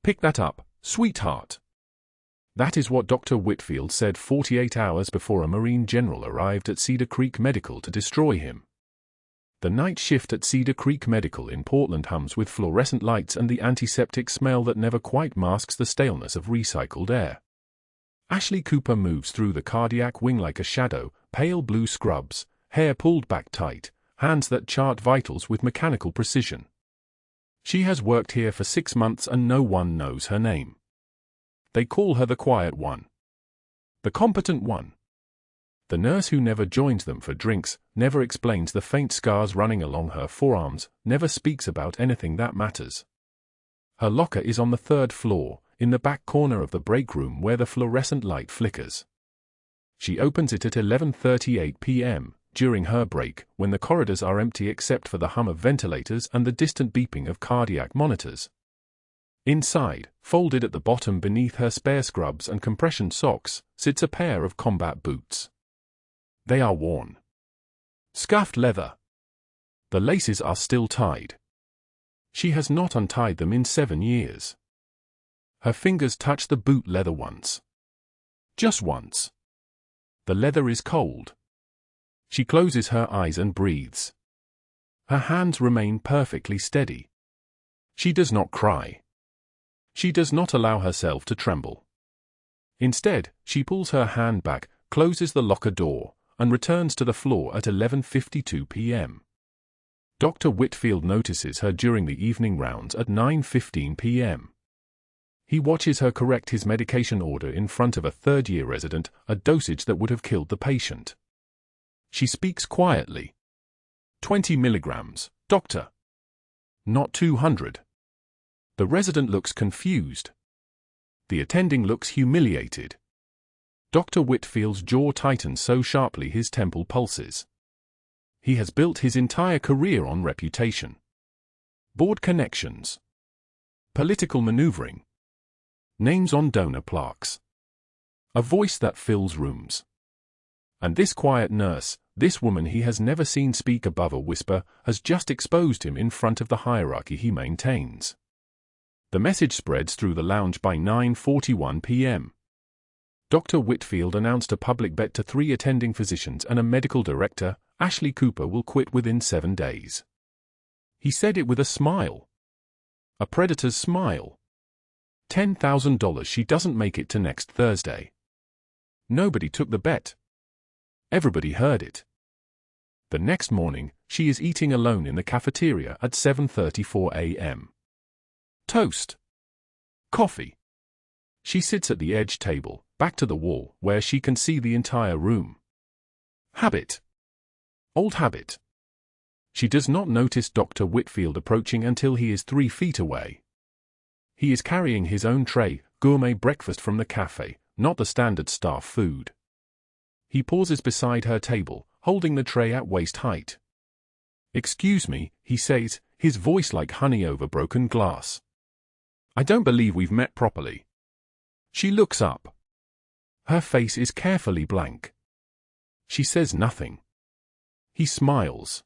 Pick that up, sweetheart. That is what Dr. Whitfield said 48 hours before a Marine general arrived at Cedar Creek Medical to destroy him. The night shift at Cedar Creek Medical in Portland hums with fluorescent lights and the antiseptic smell that never quite masks the staleness of recycled air. Ashley Cooper moves through the cardiac wing like a shadow, pale blue scrubs, hair pulled back tight, hands that chart vitals with mechanical precision. She has worked here for 6 months and no one knows her name. They call her the quiet one. The competent one. The nurse who never joins them for drinks, never explains the faint scars running along her forearms, never speaks about anything that matters. Her locker is on the 3rd floor, in the back corner of the break room where the fluorescent light flickers. She opens it at 11:38 p.m., during her break, when the corridors are empty except for the hum of ventilators and the distant beeping of cardiac monitors. Inside, folded at the bottom beneath her spare scrubs and compression socks, sits a pair of combat boots. They are worn. Scuffed leather. The laces are still tied. She has not untied them in 7 years. Her fingers touch the boot leather once. Just once. The leather is cold. She closes her eyes and breathes. Her hands remain perfectly steady. She does not cry. She does not allow herself to tremble. Instead, she pulls her hand back, closes the locker door, and returns to the floor at 11:52 p.m. Dr. Whitfield notices her during the evening rounds at 9:15 p.m. He watches her correct his medication order in front of a third-year resident, a dosage that would have killed the patient. She speaks quietly. 20 milligrams, doctor. Not 200. The resident looks confused. The attending looks humiliated. Dr. Whitfield's jaw tightens so sharply his temple pulses. He has built his entire career on reputation. Board connections. Political maneuvering. Names on donor plaques. A voice that fills rooms. And this quiet nurse, this woman he has never seen speak above a whisper, has just exposed him in front of the hierarchy he maintains. The message spreads through the lounge by 9:41 p.m. Dr. Whitfield announced a public bet to 3 attending physicians and a medical director, Ashley Cooper will quit within 7 days. He said it with a smile. A predator's smile. $10,000 she doesn't make it to next Thursday. Nobody took the bet. Everybody heard it. The next morning, she is eating alone in the cafeteria at 7:34 a.m. Toast. Coffee. She sits at the edge table, back to the wall, where she can see the entire room. Habit. Old habit. She does not notice Dr. Whitfield approaching until he is 3 feet away. He is carrying his own tray, gourmet breakfast from the cafe, not the standard staff food. He pauses beside her table, holding the tray at waist height. "Excuse me," he says, his voice like honey over broken glass. "I don't believe we've met properly." She looks up. Her face is carefully blank. She says nothing. He smiles.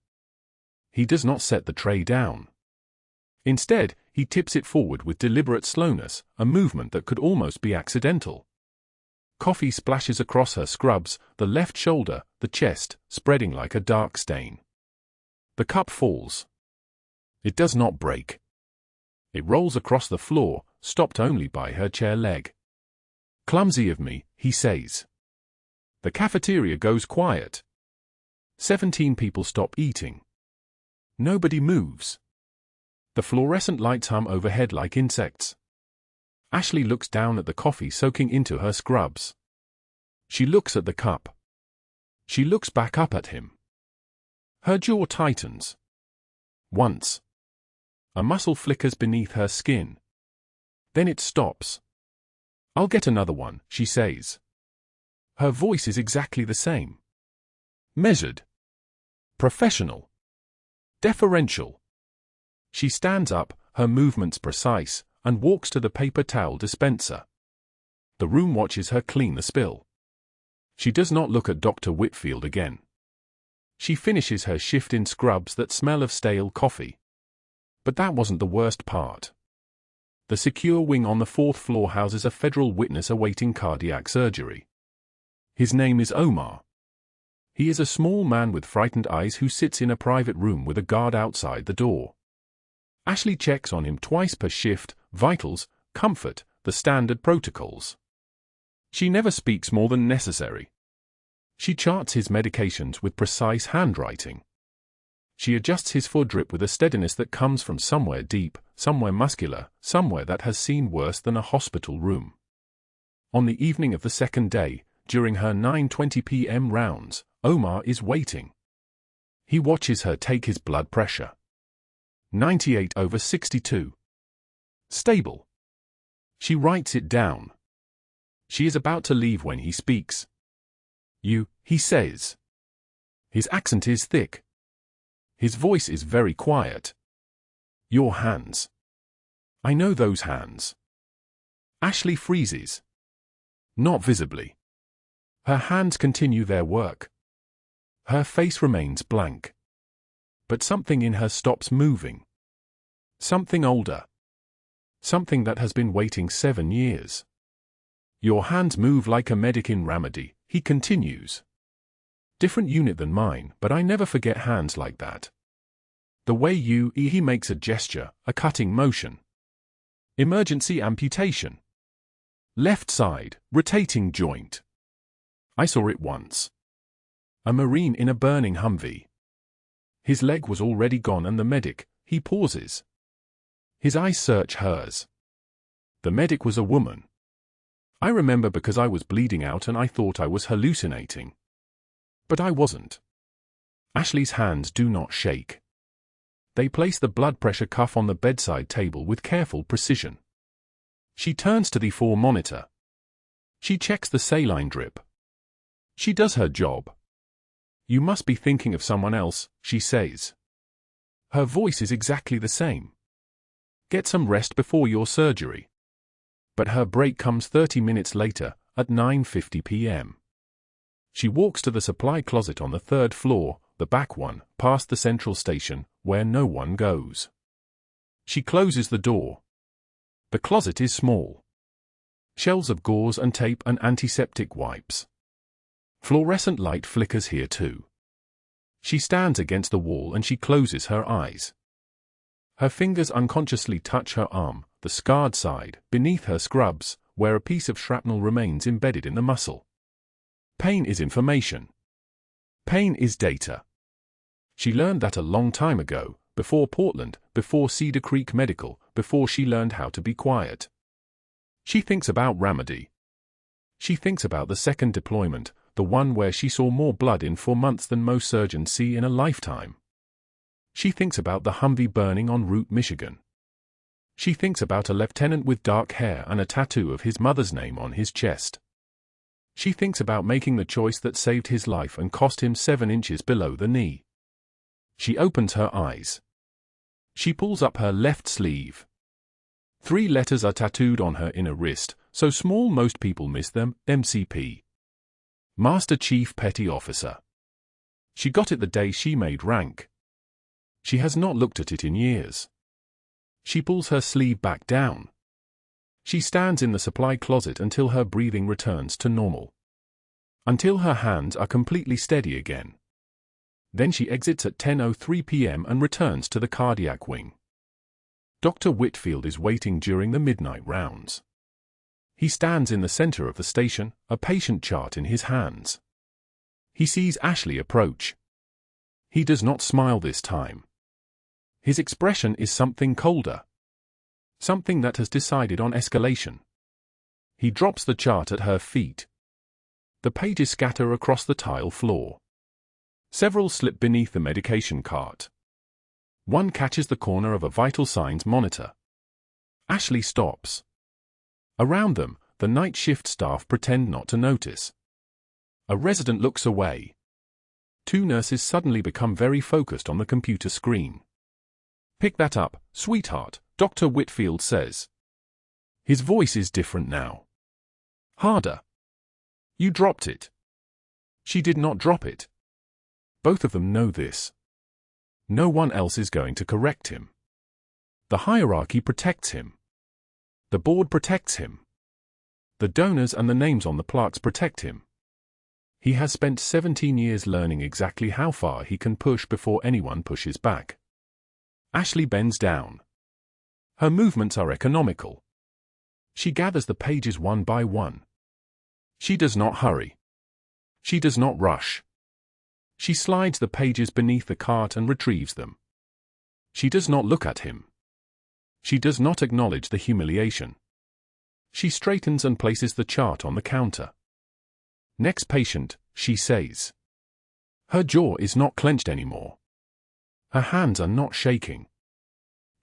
He does not set the tray down. Instead, he tips it forward with deliberate slowness, a movement that could almost be accidental. Coffee splashes across her scrubs, the left shoulder, the chest, spreading like a dark stain. The cup falls. It does not break. It rolls across the floor, stopped only by her chair leg. "Clumsy of me," he says. The cafeteria goes quiet. 17 people stop eating. Nobody moves. The fluorescent lights hum overhead like insects. Ashley looks down at the coffee soaking into her scrubs. She looks at the cup. She looks back up at him. Her jaw tightens. Once. A muscle flickers beneath her skin. Then it stops. "I'll get another one," she says. Her voice is exactly the same. Measured. Professional. Deferential. She stands up, her movements precise, and walks to the paper towel dispenser. The room watches her clean the spill. She does not look at Dr. Whitfield again. She finishes her shift in scrubs that smell of stale coffee. But that wasn't the worst part. The secure wing on the 4th floor houses a federal witness awaiting cardiac surgery. His name is Omar. He is a small man with frightened eyes who sits in a private room with a guard outside the door. Ashley checks on him twice per shift, vitals, comfort, the standard protocols. She never speaks more than necessary. She charts his medications with precise handwriting. She adjusts his foot drip with a steadiness that comes from somewhere deep, somewhere muscular, somewhere that has seen worse than a hospital room. On the evening of the second day, during her 9:20 p.m. rounds, Omar is waiting. He watches her take his blood pressure. 98/62. Stable. She writes it down. She is about to leave when he speaks. "You," he says. His accent is thick. His voice is very quiet. "Your hands." "I know those hands." Ashley freezes. Not visibly. Her hands continue their work. Her face remains blank. But something in her stops moving. Something older. Something that has been waiting 7 years. "Your hands move like a medic in Ramadi," he continues. "Different unit than mine, but I never forget hands like that. The way he makes a gesture, a cutting motion. Emergency amputation. Left side, rotating joint. I saw it once. A Marine in a burning Humvee. His leg was already gone and the medic," he pauses. His eyes search hers. "The medic was a woman. I remember because I was bleeding out and I thought I was hallucinating. But I wasn't." Ashley's hands do not shake. They place the blood pressure cuff on the bedside table with careful precision. She turns to the 4 monitor. She checks the saline drip. She does her job. "You must be thinking of someone else," she says. Her voice is exactly the same. "Get some rest before your surgery." But her break comes 30 minutes later, at 9:50 p.m. She walks to the supply closet on the 3rd floor, the back one, past the central station, where no one goes. She closes the door. The closet is small. Shelves of gauze and tape and antiseptic wipes. Fluorescent light flickers here too. She stands against the wall and she closes her eyes. Her fingers unconsciously touch her arm, the scarred side, beneath her scrubs, where a piece of shrapnel remains embedded in the muscle. Pain is information. Pain is data. She learned that a long time ago, before Portland, before Cedar Creek Medical, before she learned how to be quiet. She thinks about Ramadi. She thinks about the second deployment, the one where she saw more blood in 4 months than most surgeons see in a lifetime. She thinks about the Humvee burning en route Michigan. She thinks about a lieutenant with dark hair and a tattoo of his mother's name on his chest. She thinks about making the choice that saved his life and cost him 7 inches below the knee. She opens her eyes. She pulls up her left sleeve. 3 letters are tattooed on her inner wrist, so small most people miss them, MCP. Master Chief Petty Officer. She got it the day she made rank. She has not looked at it in years. She pulls her sleeve back down. She stands in the supply closet until her breathing returns to normal. Until her hands are completely steady again. Then she exits at 10:03 p.m. and returns to the cardiac wing. Dr. Whitfield is waiting during the midnight rounds. He stands in the center of the station, a patient chart in his hands. He sees Ashley approach. He does not smile this time. His expression is something colder. Something that has decided on escalation. He drops the chart at her feet. The pages scatter across the tile floor. Several slip beneath the medication cart. One catches the corner of a vital signs monitor. Ashley stops. Around them, the night shift staff pretend not to notice. A resident looks away. 2 nurses suddenly become very focused on the computer screen. "Pick that up, sweetheart," Dr. Whitfield says. His voice is different now. Harder. "You dropped it." She did not drop it. Both of them know this. No one else is going to correct him. The hierarchy protects him. The board protects him. The donors and the names on the plaques protect him. He has spent 17 years learning exactly how far he can push before anyone pushes back. Ashley bends down. Her movements are economical. She gathers the pages one by one. She does not hurry. She does not rush. She slides the pages beneath the cart and retrieves them. She does not look at him. She does not acknowledge the humiliation. She straightens and places the chart on the counter. "Next patient," she says. Her jaw is not clenched anymore. Her hands are not shaking.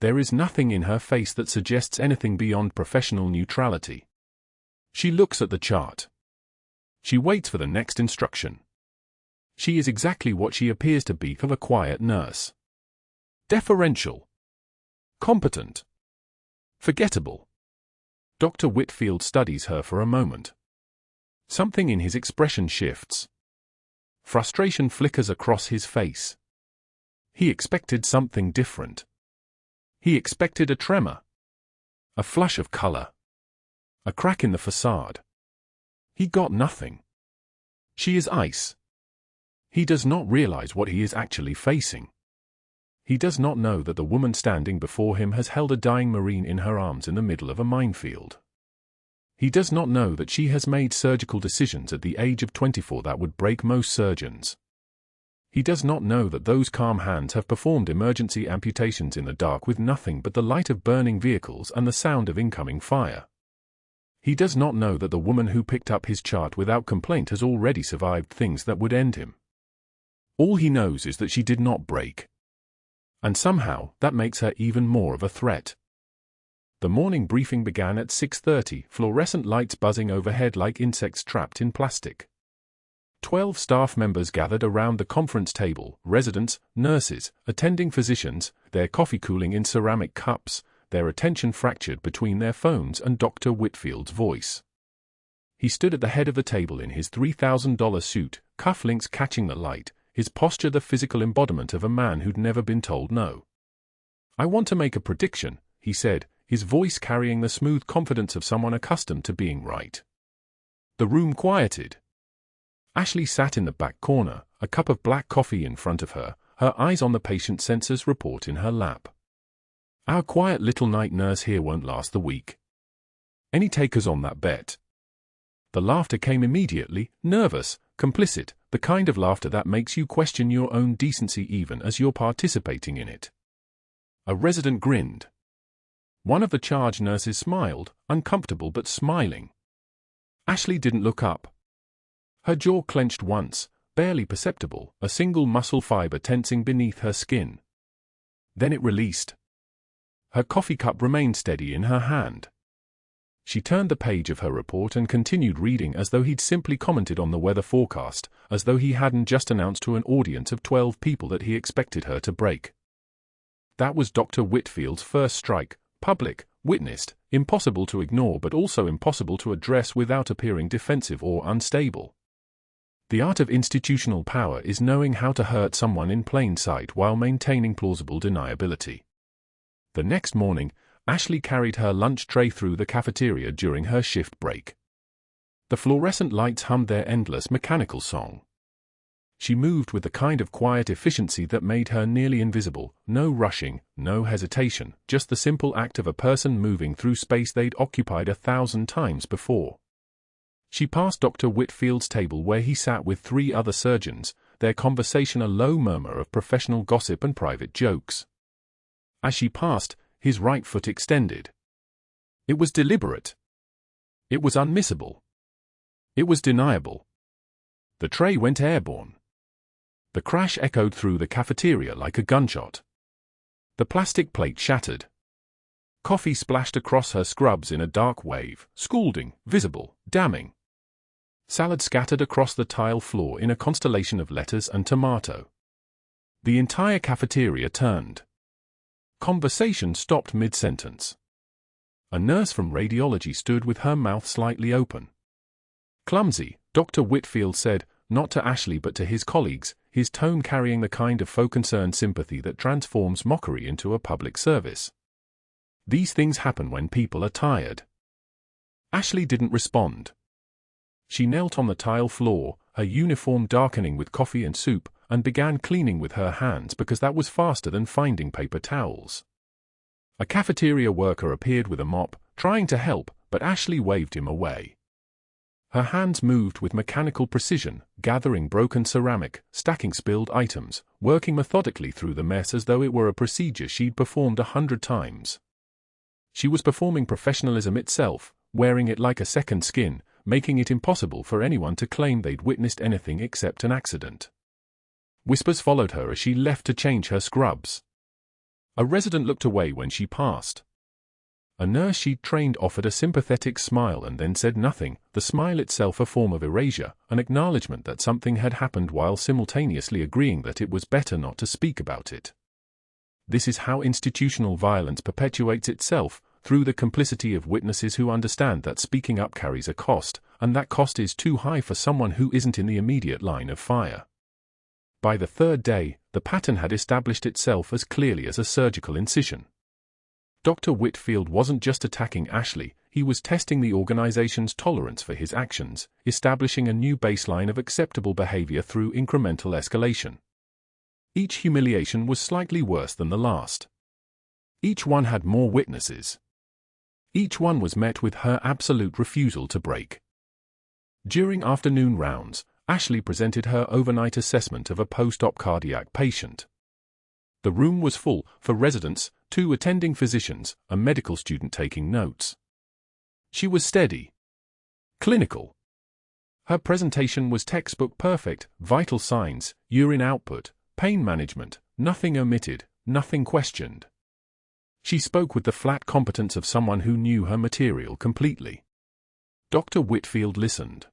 There is nothing in her face that suggests anything beyond professional neutrality. She looks at the chart. She waits for the next instruction. She is exactly what she appears to be of a quiet nurse. Deferential. Competent. Forgettable. Dr. Whitfield studies her for a moment. Something in his expression shifts. Frustration flickers across his face. He expected something different. He expected a tremor. A flush of color. A crack in the facade. He got nothing. She is ice. He does not realize what he is actually facing. He does not know that the woman standing before him has held a dying Marine in her arms in the middle of a minefield. He does not know that she has made surgical decisions at the age of 24 that would break most surgeons. He does not know that those calm hands have performed emergency amputations in the dark with nothing but the light of burning vehicles and the sound of incoming fire. He does not know that the woman who picked up his chart without complaint has already survived things that would end him. All he knows is that she did not break. And somehow, that makes her even more of a threat. The morning briefing began at 6:30, fluorescent lights buzzing overhead like insects trapped in plastic. 12 staff members gathered around the conference table, residents, nurses, attending physicians, their coffee cooling in ceramic cups, their attention fractured between their phones and Dr. Whitfield's voice. He stood at the head of the table in his $3,000 suit, cufflinks catching the light, his posture the physical embodiment of a man who'd never been told no. "I want to make a prediction," he said, his voice carrying the smooth confidence of someone accustomed to being right. The room quieted. Ashley sat in the back corner, a cup of black coffee in front of her, her eyes on the patient census report in her lap. "Our quiet little night nurse here won't last the week. Any takers on that bet?" The laughter came immediately, nervous, complicit, the kind of laughter that makes you question your own decency even as you're participating in it. A resident grinned. One of the charge nurses smiled, uncomfortable but smiling. Ashley didn't look up. Her jaw clenched once, barely perceptible, a single muscle fiber tensing beneath her skin. Then it released. Her coffee cup remained steady in her hand. She turned the page of her report and continued reading as though he'd simply commented on the weather forecast, as though he hadn't just announced to an audience of 12 people that he expected her to break. That was Dr. Whitfield's first strike, public, witnessed, impossible to ignore but also impossible to address without appearing defensive or unstable. The art of institutional power is knowing how to hurt someone in plain sight while maintaining plausible deniability. The next morning, Ashley carried her lunch tray through the cafeteria during her shift break. The fluorescent lights hummed their endless mechanical song. She moved with the kind of quiet efficiency that made her nearly invisible, no rushing, no hesitation, just the simple act of a person moving through space they'd occupied 1,000 times before. She passed Dr. Whitfield's table where he sat with 3 other surgeons, their conversation a low murmur of professional gossip and private jokes. As she passed, his right foot extended. It was deliberate. It was unmissable. It was deniable. The tray went airborne. The crash echoed through the cafeteria like a gunshot. The plastic plate shattered. Coffee splashed across her scrubs in a dark wave, scalding, visible, damning. Salad scattered across the tile floor in a constellation of lettuce and tomato. The entire cafeteria turned. Conversation stopped mid-sentence. A nurse from radiology stood with her mouth slightly open. "Clumsy," Dr. Whitfield said, not to Ashley but to his colleagues, his tone carrying the kind of faux concerned sympathy that transforms mockery into a public service. These things happen when people are tired. Ashley didn't respond. She knelt on the tile floor, her uniform darkening with coffee and soup, and began cleaning with her hands because that was faster than finding paper towels. A cafeteria worker appeared with a mop, trying to help, but Ashley waved him away. Her hands moved with mechanical precision, gathering broken ceramic, stacking spilled items, working methodically through the mess as though it were a procedure she'd performed 100 times. She was performing professionalism itself, wearing it like a second skin, making it impossible for anyone to claim they'd witnessed anything except an accident. Whispers followed her as she left to change her scrubs. A resident looked away when she passed. A nurse she'd trained offered a sympathetic smile and then said nothing, the smile itself a form of erasure, an acknowledgement that something had happened while simultaneously agreeing that it was better not to speak about it. This is how institutional violence perpetuates itself, through the complicity of witnesses who understand that speaking up carries a cost, and that cost is too high for someone who isn't in the immediate line of fire. By the third day, the pattern had established itself as clearly as a surgical incision. Dr. Whitfield wasn't just attacking Ashley, he was testing the organization's tolerance for his actions, establishing a new baseline of acceptable behavior through incremental escalation. Each humiliation was slightly worse than the last. Each one had more witnesses. Each one was met with her absolute refusal to break. During afternoon rounds, Ashley presented her overnight assessment of a post-op cardiac patient. The room was full, for residents, 2 attending physicians, a medical student taking notes. She was steady. Clinical. Her presentation was textbook perfect, vital signs, urine output, pain management, nothing omitted, nothing questioned. She spoke with the flat competence of someone who knew her material completely. Dr. Whitfield listened.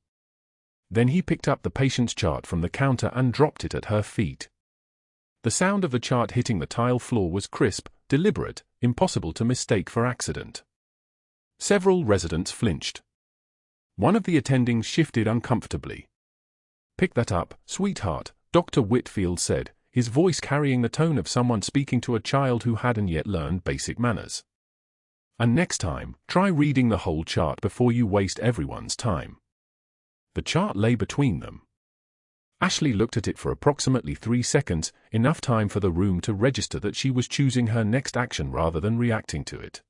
Then he picked up the patient's chart from the counter and dropped it at her feet. The sound of the chart hitting the tile floor was crisp, deliberate, impossible to mistake for accident. Several residents flinched. One of the attendings shifted uncomfortably. "Pick that up, sweetheart," Dr. Whitfield said, his voice carrying the tone of someone speaking to a child who hadn't yet learned basic manners. "And next time, try reading the whole chart before you waste everyone's time." The chart lay between them. Ashley looked at it for approximately 3 seconds, enough time for the room to register that she was choosing her next action rather than reacting to it.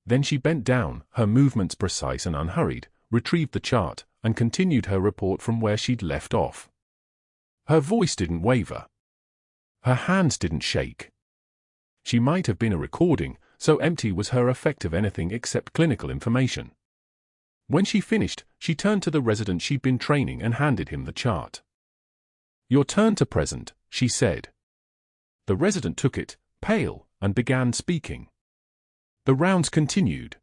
Then she bent down, her movements precise and unhurried, retrieved the chart, and continued her report from where she'd left off. Her voice didn't waver. Her hands didn't shake. She might have been a recording, so empty was her effect of anything except clinical information. When she finished, she turned to the resident she'd been training and handed him the chart. "Your turn to present," she said. The resident took it, pale, and began speaking. The rounds continued.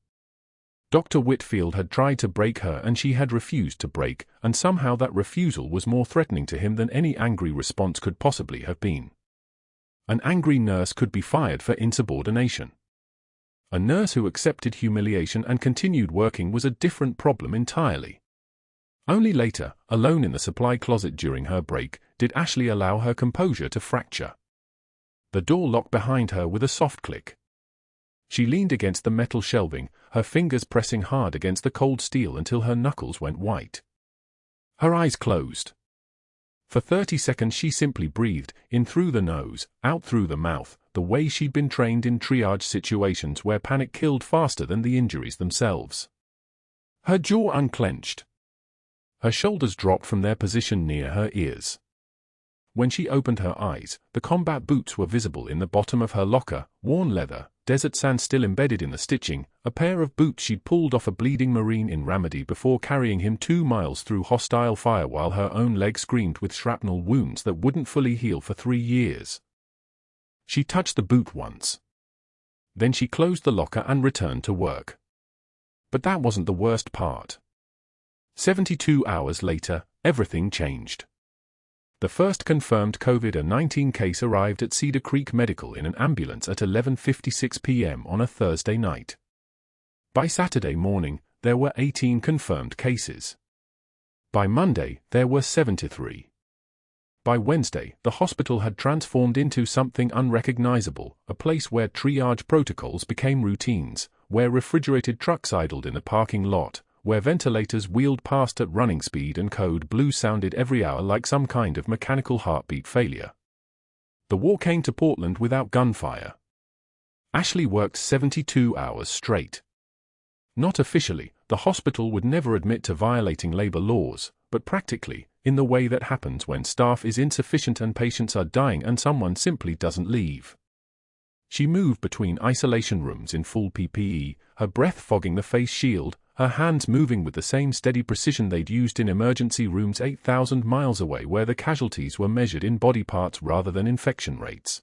Dr. Whitfield had tried to break her and she had refused to break, and somehow that refusal was more threatening to him than any angry response could possibly have been. An angry nurse could be fired for insubordination. A nurse who accepted humiliation and continued working was a different problem entirely. Only later, alone in the supply closet during her break, did Ashley allow her composure to fracture. The door locked behind her with a soft click. She leaned against the metal shelving, her fingers pressing hard against the cold steel until her knuckles went white. Her eyes closed. For 30 seconds she simply breathed, in through the nose, out through the mouth, the way she'd been trained in triage situations where panic killed faster than the injuries themselves. Her jaw unclenched. Her shoulders dropped from their position near her ears. When she opened her eyes, the combat boots were visible in the bottom of her locker, worn leather, desert sand still embedded in the stitching, a pair of boots she'd pulled off a bleeding Marine in Ramadi before carrying him 2 miles through hostile fire while her own leg screamed with shrapnel wounds that wouldn't fully heal for 3 years. She touched the boot once. Then she closed the locker and returned to work. But that wasn't the worst part. 72 hours later, everything changed. The first confirmed COVID-19 case arrived at Cedar Creek Medical in an ambulance at 11:56 p.m. on a Thursday night. By Saturday morning, there were 18 confirmed cases. By Monday, there were 73. By Wednesday, the hospital had transformed into something unrecognizable, a place where triage protocols became routines, where refrigerated trucks idled in the parking lot, where ventilators wheeled past at running speed and code blue sounded every hour like some kind of mechanical heartbeat failure. The war came to Portland without gunfire. Ashley worked 72 hours straight. Not officially, the hospital would never admit to violating labor laws, but practically, in the way that happens when staff is insufficient and patients are dying and someone simply doesn't leave. She moved between isolation rooms in full PPE, her breath fogging the face shield, her hands moving with the same steady precision they'd used in emergency rooms 8,000 miles away where the casualties were measured in body parts rather than infection rates.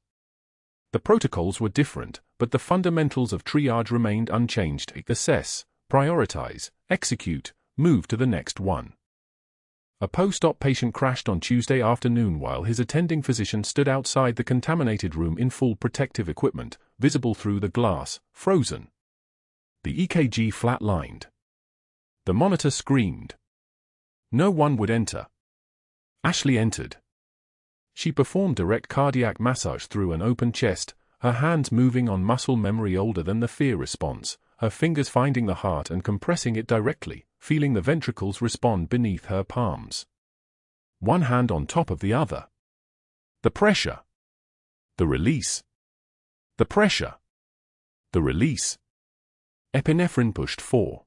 The protocols were different, but the fundamentals of triage remained unchanged: assess, prioritize, execute, move to the next one. A post-op patient crashed on Tuesday afternoon while his attending physician stood outside the contaminated room in full protective equipment, visible through the glass, frozen. The EKG flat-lined. The monitor screamed. No one would enter. Ashley entered. She performed direct cardiac massage through an open chest, her hands moving on muscle memory older than the fear response, her fingers finding the heart and compressing it directly, feeling the ventricles respond beneath her palms. One hand on top of the other. The pressure. The release. The pressure. The release. Epinephrine pushed 4.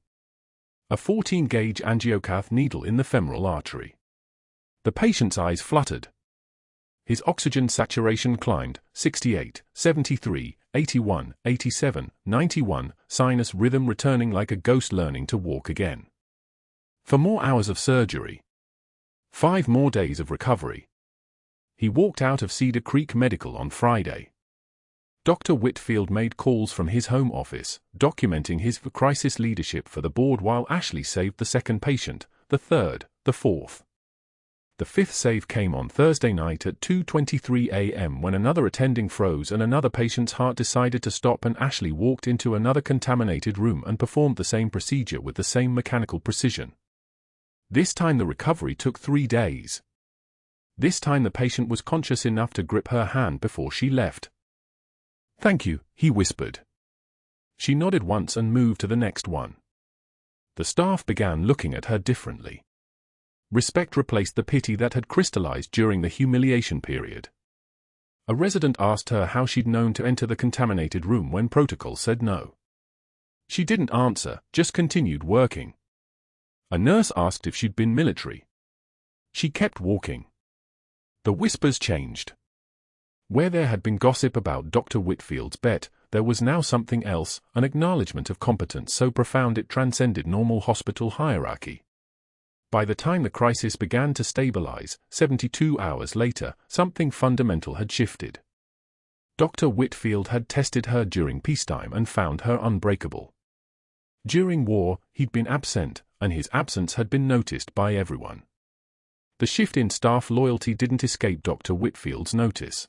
A 14-gauge angiocath needle in the femoral artery. The patient's eyes fluttered. His oxygen saturation climbed, 68, 73, 81, 87, 91, sinus rhythm returning like a ghost learning to walk again. 4 more hours of surgery. 5 more days of recovery. He walked out of Cedar Creek Medical on Friday. Dr. Whitfield made calls from his home office, documenting his crisis leadership for the board while Ashley saved the second patient, the third, the fourth. The fifth save came on Thursday night at 2:23 a.m. when another attending froze and another patient's heart decided to stop and Ashley walked into another contaminated room and performed the same procedure with the same mechanical precision. This time the recovery took 3 days. This time the patient was conscious enough to grip her hand before she left. "Thank you," he whispered. She nodded once and moved to the next one. The staff began looking at her differently. Respect replaced the pity that had crystallized during the humiliation period. A resident asked her how she'd known to enter the contaminated room when protocol said no. She didn't answer, just continued working. A nurse asked if she'd been military. She kept walking. The whispers changed. Where there had been gossip about Dr. Whitfield's bet, there was now something else, an acknowledgement of competence so profound it transcended normal hospital hierarchy. By the time the crisis began to stabilize, 72 hours later, something fundamental had shifted. Dr. Whitfield had tested her during peacetime and found her unbreakable. During war, he'd been absent, and his absence had been noticed by everyone. The shift in staff loyalty didn't escape Dr. Whitfield's notice.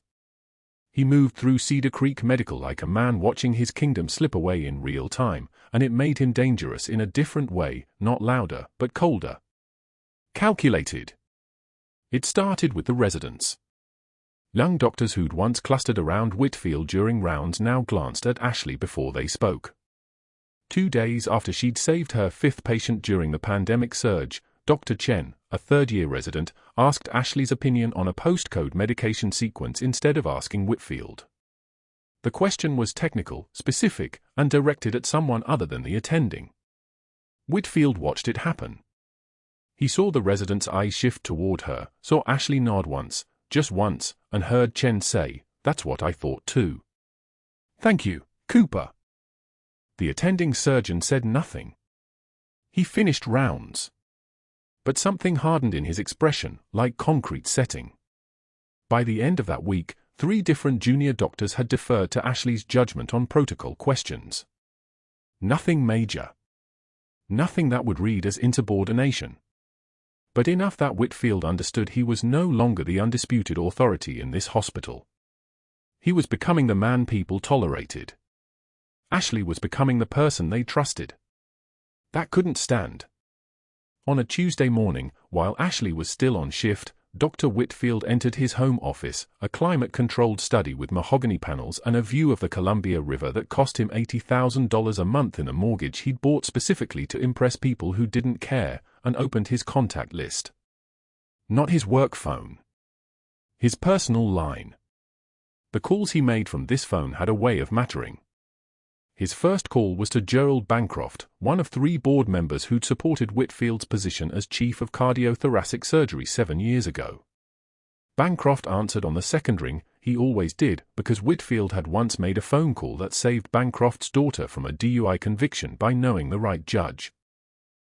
He moved through Cedar Creek Medical like a man watching his kingdom slip away in real time, and it made him dangerous in a different way, not louder, but colder. Calculated. It started with the residents. Young doctors who'd once clustered around Whitfield during rounds now glanced at Ashley before they spoke. 2 days after she'd saved her 5th patient during the pandemic surge, Dr. Chen, a third-year resident, asked Ashley's opinion on a postcode medication sequence instead of asking Whitfield. The question was technical, specific, and directed at someone other than the attending. Whitfield watched it happen. He saw the resident's eyes shift toward her, saw Ashley nod once, just once, and heard Chen say, "That's what I thought too." "Thank you, Cooper." The attending surgeon said nothing. He finished rounds. But something hardened in his expression, like concrete setting. By the end of that week, 3 different junior doctors had deferred to Ashley's judgment on protocol questions. Nothing major. Nothing that would read as insubordination. But enough that Whitfield understood he was no longer the undisputed authority in this hospital. He was becoming the man people tolerated. Ashley was becoming the person they trusted. That couldn't stand. On a Tuesday morning, while Ashley was still on shift, Dr. Whitfield entered his home office, a climate-controlled study with mahogany panels and a view of the Columbia River that cost him $80,000 a month in a mortgage he'd bought specifically to impress people who didn't care, and opened his contact list. Not his work phone. His personal line. The calls he made from this phone had a way of mattering. His first call was to Gerald Bancroft, one of 3 board members who'd supported Whitfield's position as chief of cardiothoracic surgery 7 years ago. Bancroft answered on the second ring. He always did, because Whitfield had once made a phone call that saved Bancroft's daughter from a DUI conviction by knowing the right judge.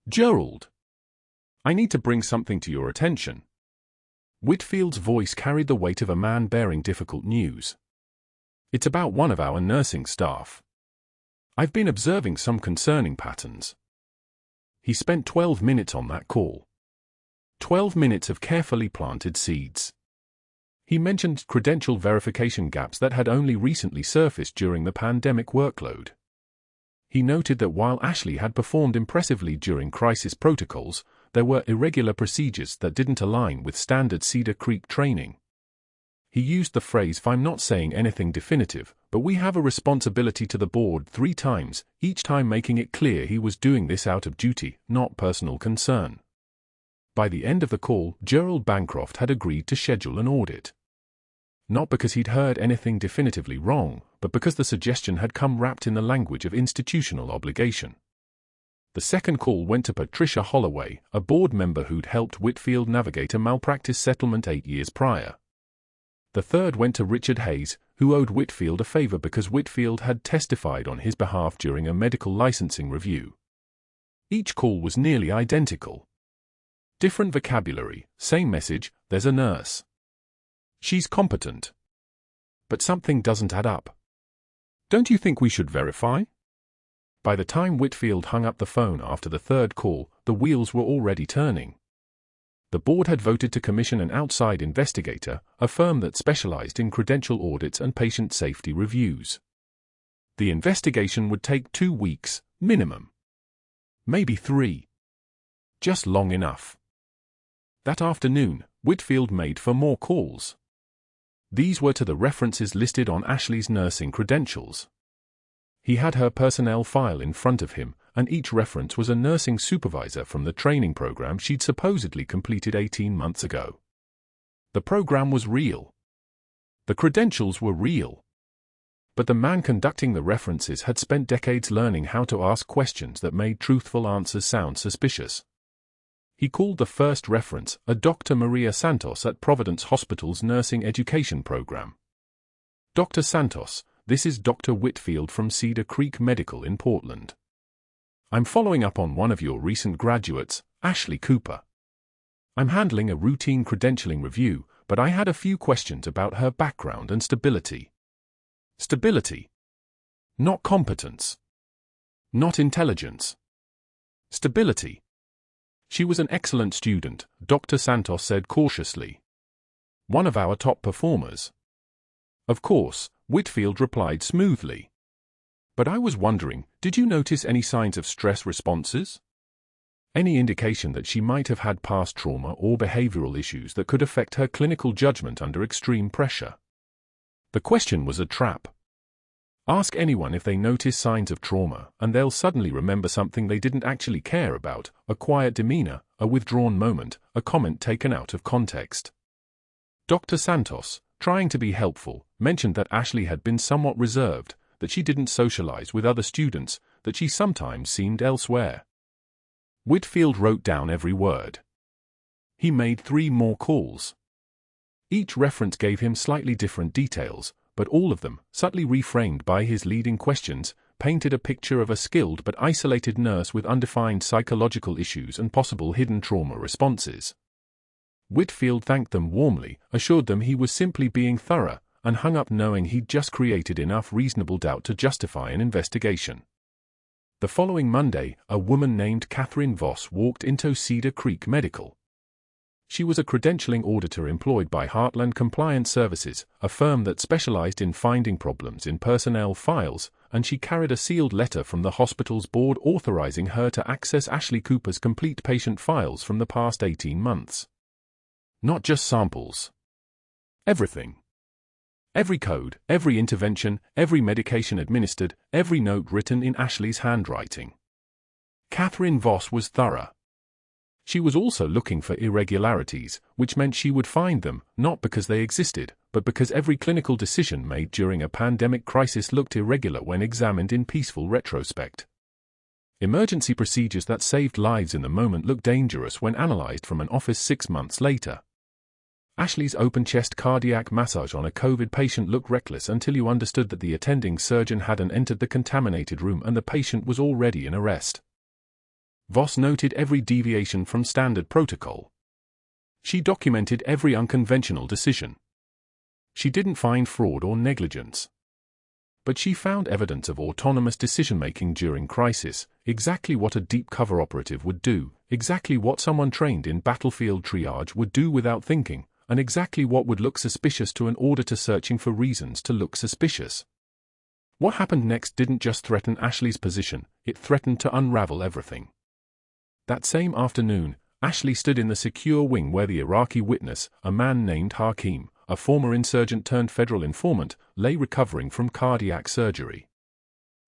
"Gerald, I need to bring something to your attention." Whitfield's voice carried the weight of a man bearing difficult news. "It's about one of our nursing staff. I've been observing some concerning patterns." He spent 12 minutes on that call. 12 minutes of carefully planted seeds. He mentioned credential verification gaps that had only recently surfaced during the pandemic workload. He noted that while Ashley had performed impressively during crisis protocols, there were irregular procedures that didn't align with standard Cedar Creek training. He used the phrase, "I'm not saying anything definitive, but we have a responsibility to the board" 3 times, each time making it clear he was doing this out of duty, not personal concern. By the end of the call, Gerald Bancroft had agreed to schedule an audit. Not because he'd heard anything definitively wrong, but because the suggestion had come wrapped in the language of institutional obligation. The second call went to Patricia Holloway, a board member who'd helped Whitfield navigate a malpractice settlement 8 years prior. The third went to Richard Hayes, who owed Whitfield a favor because Whitfield had testified on his behalf during a medical licensing review. Each call was nearly identical. Different vocabulary, same message: there's a nurse. She's competent. But something doesn't add up. Don't you think we should verify? By the time Whitfield hung up the phone after the third call, the wheels were already turning. The board had voted to commission an outside investigator, a firm that specialized in credential audits and patient safety reviews. The investigation would take 2 weeks, minimum. Maybe 3. Just long enough. That afternoon, Whitfield made for more calls. These were to the references listed on Ashley's nursing credentials. He had her personnel file in front of him, and each reference was a nursing supervisor from the training program she'd supposedly completed 18 months ago. The program was real. The credentials were real. But the man conducting the references had spent decades learning how to ask questions that made truthful answers sound suspicious. He called the first reference a Dr. Maria Santos at Providence Hospital's nursing education program. "Dr. Santos, this is Dr. Whitfield from Cedar Creek Medical in Portland. I'm following up on one of your recent graduates, Ashley Cooper. I'm handling a routine credentialing review, but I had a few questions about her background and stability." Stability. Not competence. Not intelligence. Stability. "She was an excellent student," Dr. Santos said cautiously. "One of our top performers." "Of course," Whitfield replied smoothly. "But I was wondering, did you notice any signs of stress responses? Any indication that she might have had past trauma or behavioral issues that could affect her clinical judgment under extreme pressure?" The question was a trap. Ask anyone if they notice signs of trauma, and they'll suddenly remember something they didn't actually care about: a quiet demeanor, a withdrawn moment, a comment taken out of context. Dr. Santos, trying to be helpful, mentioned that Ashley had been somewhat reserved, that she didn't socialize with other students, that she sometimes seemed elsewhere. Whitfield wrote down every word. He made 3 more calls. Each reference gave him slightly different details, but all of them, subtly reframed by his leading questions, painted a picture of a skilled but isolated nurse with undefined psychological issues and possible hidden trauma responses. Whitfield thanked them warmly, assured them he was simply being thorough, and hung up knowing he'd just created enough reasonable doubt to justify an investigation. The following Monday, a woman named Catherine Voss walked into Cedar Creek Medical. She was a credentialing auditor employed by Heartland Compliance Services, a firm that specialized in finding problems in personnel files, and she carried a sealed letter from the hospital's board authorizing her to access Ashley Cooper's complete patient files from the past 18 months. Not just samples. Everything. Every code, every intervention, every medication administered, every note written in Ashley's handwriting. Catherine Voss was thorough. She was also looking for irregularities, which meant she would find them, not because they existed, but because every clinical decision made during a pandemic crisis looked irregular when examined in peaceful retrospect. Emergency procedures that saved lives in the moment looked dangerous when analyzed from an office 6 months later. Ashley's open-chest cardiac massage on a COVID patient looked reckless until you understood that the attending surgeon hadn't entered the contaminated room and the patient was already in arrest. Voss noted every deviation from standard protocol. She documented every unconventional decision. She didn't find fraud or negligence. But she found evidence of autonomous decision-making during crisis, exactly what a deep-cover operative would do, exactly what someone trained in battlefield triage would do without thinking, and exactly what would look suspicious to an auditor searching for reasons to look suspicious. What happened next didn't just threaten Ashley's position, it threatened to unravel everything. That same afternoon, Ashley stood in the secure wing where the Iraqi witness, a man named Hakim, a former insurgent turned federal informant, lay recovering from cardiac surgery.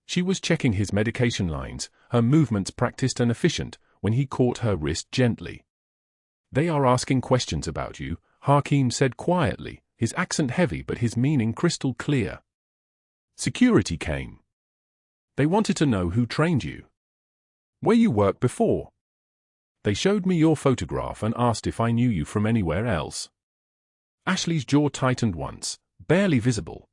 She was checking his medication lines, her movements practiced and efficient, when he caught her wrist gently. "They are asking questions about you," Hakim said quietly, his accent heavy but his meaning crystal clear. "Security came. They wanted to know who trained you. Where you worked before. They showed me your photograph and asked if I knew you from anywhere else." Ashley's jaw tightened once, barely visible.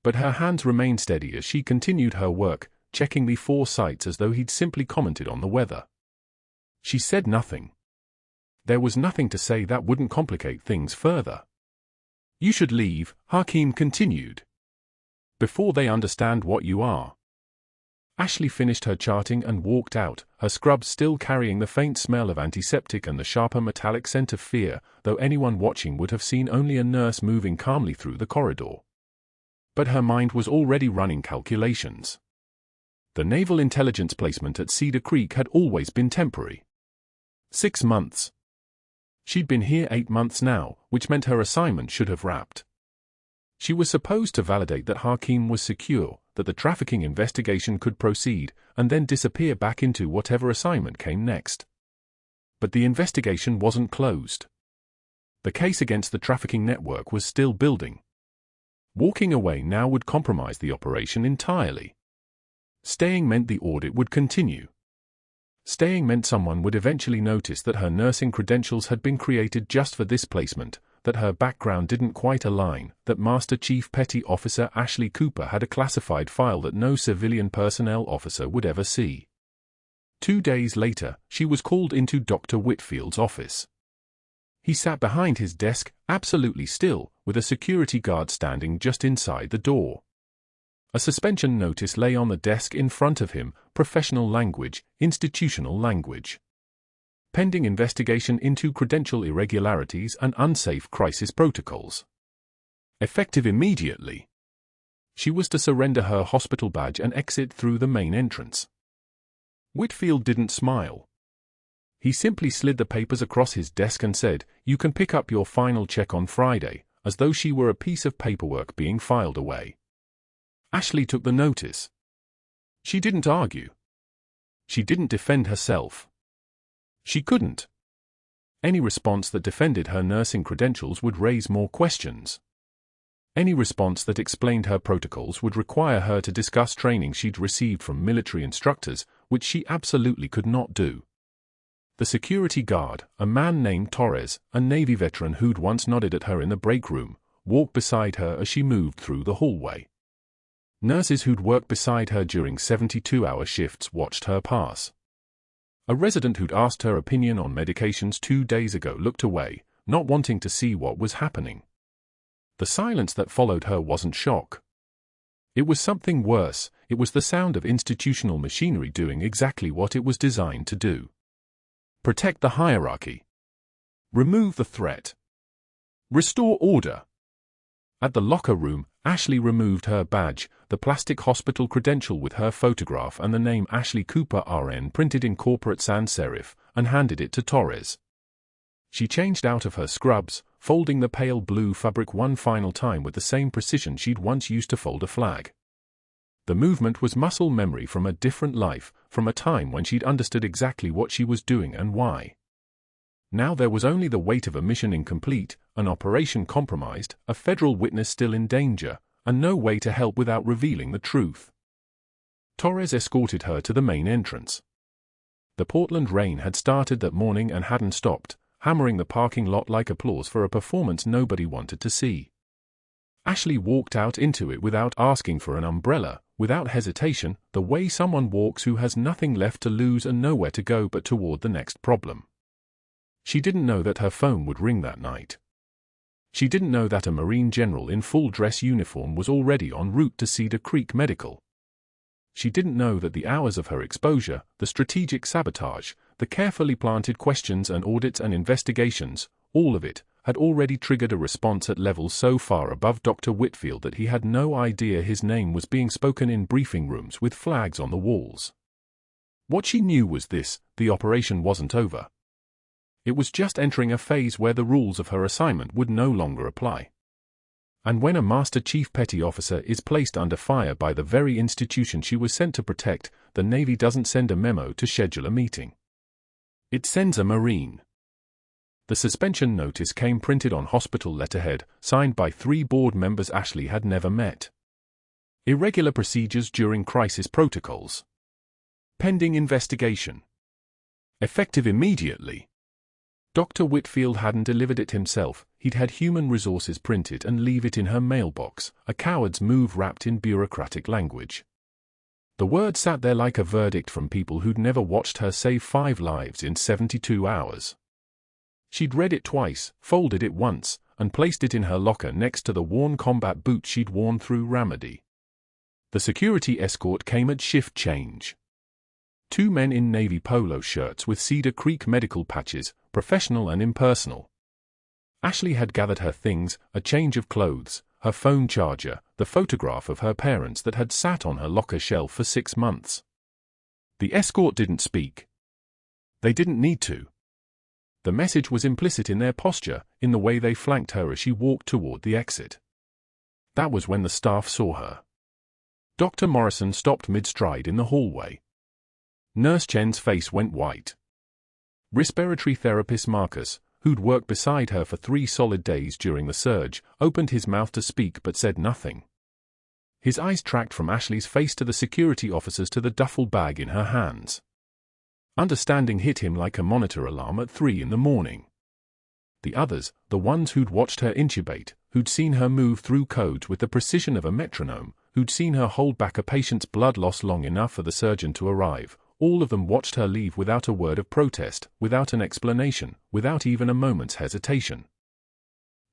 But her hands remained steady as she continued her work, checking the 4 sites as though he'd simply commented on the weather. She said nothing. There was nothing to say that wouldn't complicate things further. "You should leave," Hakim continued. "Before they understand what you are." Ashley finished her charting and walked out, her scrubs still carrying the faint smell of antiseptic and the sharper metallic scent of fear, though anyone watching would have seen only a nurse moving calmly through the corridor. But her mind was already running calculations. The Naval intelligence placement at Cedar Creek had always been temporary. 6 months. She'd been here 8 months now, which meant her assignment should have wrapped. She was supposed to validate that Hakim was secure, that the trafficking investigation could proceed, and then disappear back into whatever assignment came next. But the investigation wasn't closed. The case against the trafficking network was still building. Walking away now would compromise the operation entirely. Staying meant the audit would continue. Staying meant someone would eventually notice that her nursing credentials had been created just for this placement, that her background didn't quite align, that Master Chief Petty Officer Ashley Cooper had a classified file that no civilian personnel officer would ever see. 2 days later, she was called into Dr. Whitfield's office. He sat behind his desk, absolutely still, with a security guard standing just inside the door. A suspension notice lay on the desk in front of him, professional language, institutional language. Pending investigation into credential irregularities and unsafe crisis protocols. Effective immediately. She was to surrender her hospital badge and exit through the main entrance. Whitfield didn't smile. He simply slid the papers across his desk and said, "You can pick up your final check on Friday," as though she were a piece of paperwork being filed away. Ashley took the notice. She didn't argue. She didn't defend herself. She couldn't. Any response that defended her nursing credentials would raise more questions. Any response that explained her protocols would require her to discuss training she'd received from military instructors, which she absolutely could not do. The security guard, a man named Torres, a Navy veteran who'd once nodded at her in the break room, walked beside her as she moved through the hallway. Nurses who'd worked beside her during 72-hour shifts watched her pass. A resident who'd asked her opinion on medications 2 days ago looked away, not wanting to see what was happening. The silence that followed her wasn't shock. It was something worse. It was the sound of institutional machinery doing exactly what it was designed to do. Protect the hierarchy. Remove the threat. Restore order. At the locker room, Ashley removed her badge, the plastic hospital credential with her photograph and the name Ashley Cooper RN printed in corporate sans serif, and handed it to Torres. She changed out of her scrubs, folding the pale blue fabric one final time with the same precision she'd once used to fold a flag. The movement was muscle memory from a different life, from a time when she'd understood exactly what she was doing and why. Now there was only the weight of a mission incomplete, an operation compromised, a federal witness still in danger, and no way to help without revealing the truth. Torres escorted her to the main entrance. The Portland rain had started that morning and hadn't stopped, hammering the parking lot like applause for a performance nobody wanted to see. Ashley walked out into it without asking for an umbrella, without hesitation, the way someone walks who has nothing left to lose and nowhere to go but toward the next problem. She didn't know that her phone would ring that night. She didn't know that a Marine general in full dress uniform was already en route to Cedar Creek Medical. She didn't know that the hours of her exposure, the strategic sabotage, the carefully planted questions and audits and investigations, all of it, had already triggered a response at levels so far above Dr. Whitfield that he had no idea his name was being spoken in briefing rooms with flags on the walls. What she knew was this: the operation wasn't over. It was just entering a phase where the rules of her assignment would no longer apply. And when a Master Chief Petty Officer is placed under fire by the very institution she was sent to protect, the Navy doesn't send a memo to schedule a meeting. It sends a Marine. The suspension notice came printed on hospital letterhead, signed by 3 board members Ashley had never met. Irregular procedures during crisis protocols. Pending investigation. Effective immediately. Dr. Whitfield hadn't delivered it himself, he'd had human resources print it and leave it in her mailbox, a coward's move wrapped in bureaucratic language. The word sat there like a verdict from people who'd never watched her save 5 lives in 72 hours. She'd read it twice, folded it once, and placed it in her locker next to the worn combat boots she'd worn through Ramadi. The security escort came at shift change. 2 men in navy polo shirts with Cedar Creek Medical patches, professional and impersonal. Ashley had gathered her things, a change of clothes, her phone charger, the photograph of her parents that had sat on her locker shelf for 6 months. The escort didn't speak. They didn't need to. The message was implicit in their posture, in the way they flanked her as she walked toward the exit. That was when the staff saw her. Dr. Morrison stopped mid-stride in the hallway. Nurse Chen's face went white. Respiratory therapist Marcus, who'd worked beside her for 3 solid days during the surge, opened his mouth to speak but said nothing. His eyes tracked from Ashley's face to the security officers to the duffel bag in her hands. Understanding hit him like a monitor alarm at 3 in the morning. The others, the ones who'd watched her intubate, who'd seen her move through codes with the precision of a metronome, who'd seen her hold back a patient's blood loss long enough for the surgeon to arrive, all of them watched her leave without a word of protest, without an explanation, without even a moment's hesitation.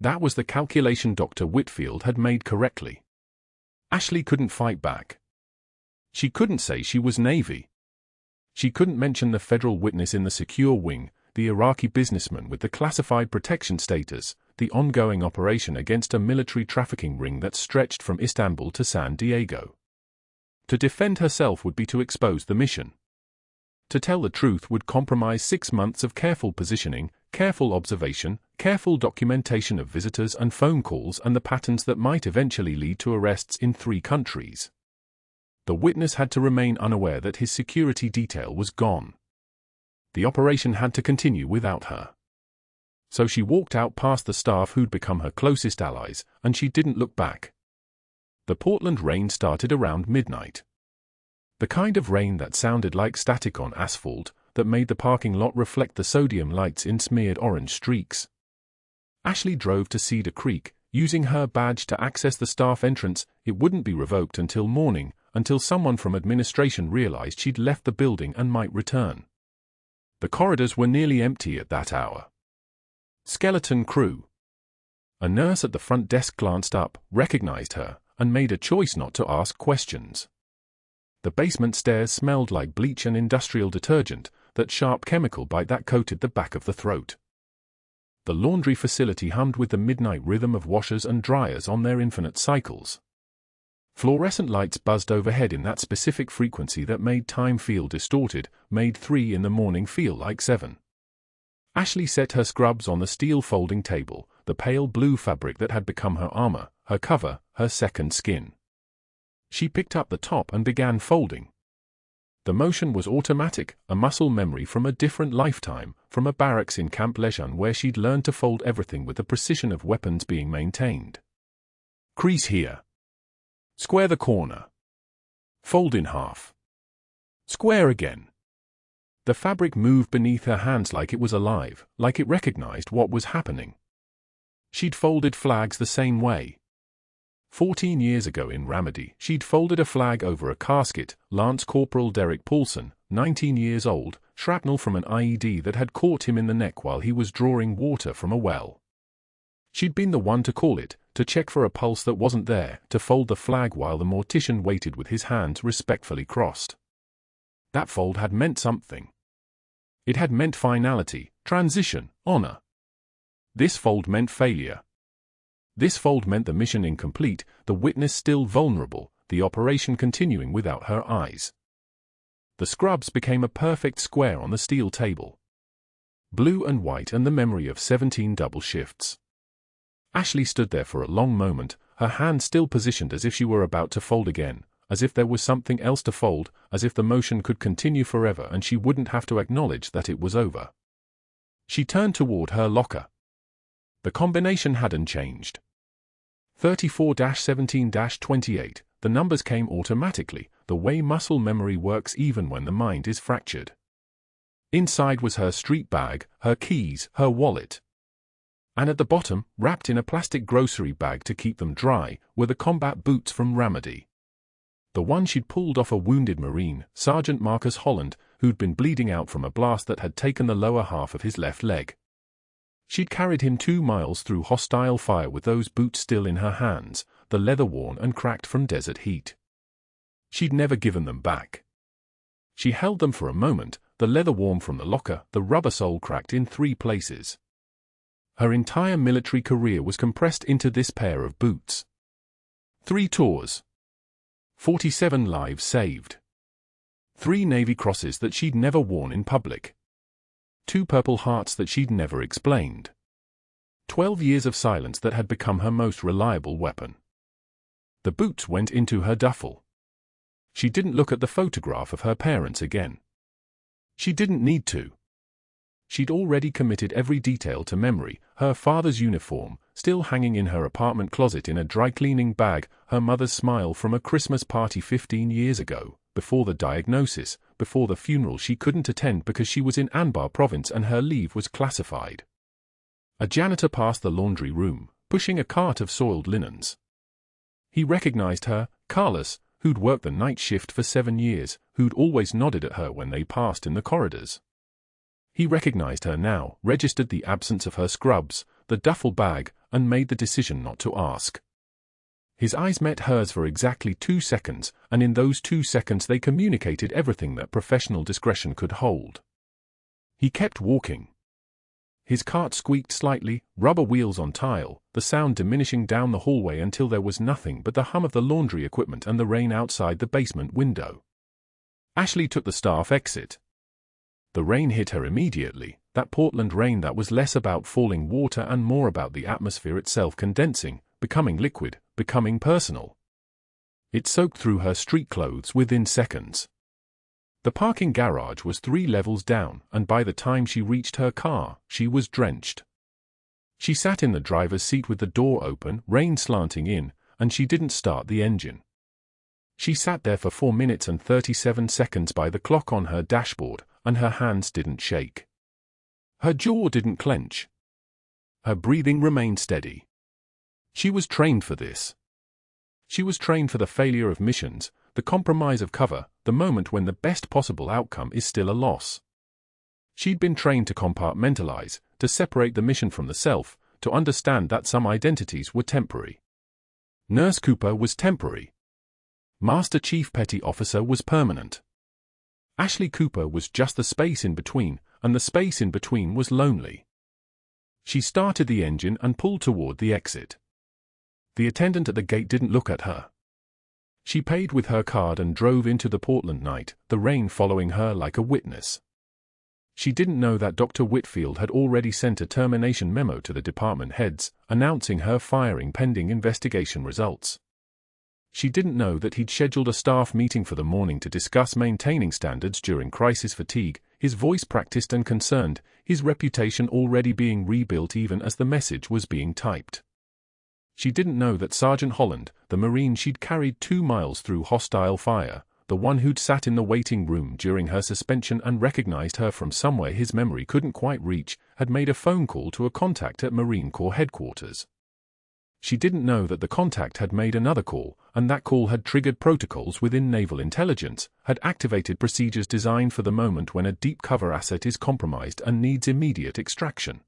That was the calculation Dr. Whitfield had made correctly. Ashley couldn't fight back. She couldn't say she was Navy. She couldn't mention the federal witness in the secure wing, the Iraqi businessman with the classified protection status, the ongoing operation against a military trafficking ring that stretched from Istanbul to San Diego. To defend herself would be to expose the mission. To tell the truth would compromise 6 months of careful positioning, careful observation, careful documentation of visitors and phone calls and the patterns that might eventually lead to arrests in 3 countries. The witness had to remain unaware that his security detail was gone. The operation had to continue without her. So she walked out past the staff who'd become her closest allies, and she didn't look back. The Portland rain started around midnight. The kind of rain that sounded like static on asphalt, that made the parking lot reflect the sodium lights in smeared orange streaks. Ashley drove to Cedar Creek, using her badge to access the staff entrance. It wouldn't be revoked until morning, until someone from administration realized she'd left the building and might return. The corridors were nearly empty at that hour. Skeleton crew. A nurse at the front desk glanced up, recognized her, and made a choice not to ask questions. The basement stairs smelled like bleach and industrial detergent, that sharp chemical bite that coated the back of the throat. The laundry facility hummed with the midnight rhythm of washers and dryers on their infinite cycles. Fluorescent lights buzzed overhead in that specific frequency that made time feel distorted, made 3 in the morning feel like 7. Ashley set her scrubs on the steel folding table, the pale blue fabric that had become her armor, her cover, her second skin. She picked up the top and began folding. The motion was automatic, a muscle memory from a different lifetime, from a barracks in Camp Lejeune where she'd learned to fold everything with the precision of weapons being maintained. Crease here. Square the corner. Fold in half. Square again. The fabric moved beneath her hands like it was alive, like it recognized what was happening. She'd folded flags the same way. 14 years ago in Ramadi, she'd folded a flag over a casket. Lance Corporal Derek Paulson, 19 years old, shrapnel from an IED that had caught him in the neck while he was drawing water from a well. She'd been the one to call it, to check for a pulse that wasn't there, to fold the flag while the mortician waited with his hands respectfully crossed. That fold had meant something. It had meant finality, transition, honor. This fold meant failure. This fold meant the mission incomplete, the witness still vulnerable, the operation continuing without her eyes. The scrubs became a perfect square on the steel table. Blue and white and the memory of 17 double shifts. Ashley stood there for a long moment, her hand still positioned as if she were about to fold again, as if there was something else to fold, as if the motion could continue forever and she wouldn't have to acknowledge that it was over. She turned toward her locker. The combination hadn't changed. 34-17-28, the numbers came automatically, the way muscle memory works even when the mind is fractured. Inside was her street bag, her keys, her wallet. And at the bottom, wrapped in a plastic grocery bag to keep them dry, were the combat boots from Ramadi. The one she'd pulled off a wounded Marine, Sergeant Marcus Holland, who'd been bleeding out from a blast that had taken the lower half of his left leg. She'd carried him 2 miles through hostile fire with those boots still in her hands, the leather worn and cracked from desert heat. She'd never given them back. She held them for a moment, the leather warm from the locker, the rubber sole cracked in 3 places. Her entire military career was compressed into this pair of boots. 3 tours. 47 lives saved. 3 Navy crosses that she'd never worn in public. 2 Purple Hearts that she'd never explained. 12 years of silence that had become her most reliable weapon. The boots went into her duffel. She didn't look at the photograph of her parents again. She didn't need to. She'd already committed every detail to memory, her father's uniform, still hanging in her apartment closet in a dry-cleaning bag, her mother's smile from a Christmas party 15 years ago, before the diagnosis, before the funeral she couldn't attend because she was in Anbar province and her leave was classified. A janitor passed the laundry room, pushing a cart of soiled linens. He recognized her, Carlos, who'd worked the night shift for 7 years, who'd always nodded at her when they passed in the corridors. He recognized her now, registered the absence of her scrubs, the duffel bag, and made the decision not to ask. His eyes met hers for exactly 2 seconds, and in those 2 seconds they communicated everything that professional discretion could hold. He kept walking. His cart squeaked slightly, rubber wheels on tile, the sound diminishing down the hallway until there was nothing but the hum of the laundry equipment and the rain outside the basement window. Ashley took the staff exit. The rain hit her immediately, that Portland rain that was less about falling water and more about the atmosphere itself condensing, becoming liquid, becoming personal. It soaked through her street clothes within seconds. The parking garage was 3 levels down, and by the time she reached her car, she was drenched. She sat in the driver's seat with the door open, rain slanting in, and she didn't start the engine. She sat there for 4 minutes and 37 seconds by the clock on her dashboard, and her hands didn't shake. Her jaw didn't clench. Her breathing remained steady. She was trained for this. She was trained for the failure of missions, the compromise of cover, the moment when the best possible outcome is still a loss. She'd been trained to compartmentalize, to separate the mission from the self, to understand that some identities were temporary. Nurse Cooper was temporary. Master Chief Petty Officer was permanent. Ashley Cooper was just the space in between, and the space in between was lonely. She started the engine and pulled toward the exit. The attendant at the gate didn't look at her. She paid with her card and drove into the Portland night, the rain following her like a witness. She didn't know that Dr. Whitfield had already sent a termination memo to the department heads, announcing her firing pending investigation results. She didn't know that he'd scheduled a staff meeting for the morning to discuss maintaining standards during crisis fatigue, his voice practiced and concerned, his reputation already being rebuilt even as the message was being typed. She didn't know that Sergeant Holland, the Marine she'd carried 2 miles through hostile fire, the one who'd sat in the waiting room during her suspension and recognized her from somewhere his memory couldn't quite reach, had made a phone call to a contact at Marine Corps headquarters. She didn't know that the contact had made another call, and that call had triggered protocols within Naval intelligence, had activated procedures designed for the moment when a deep cover asset is compromised and needs immediate extraction.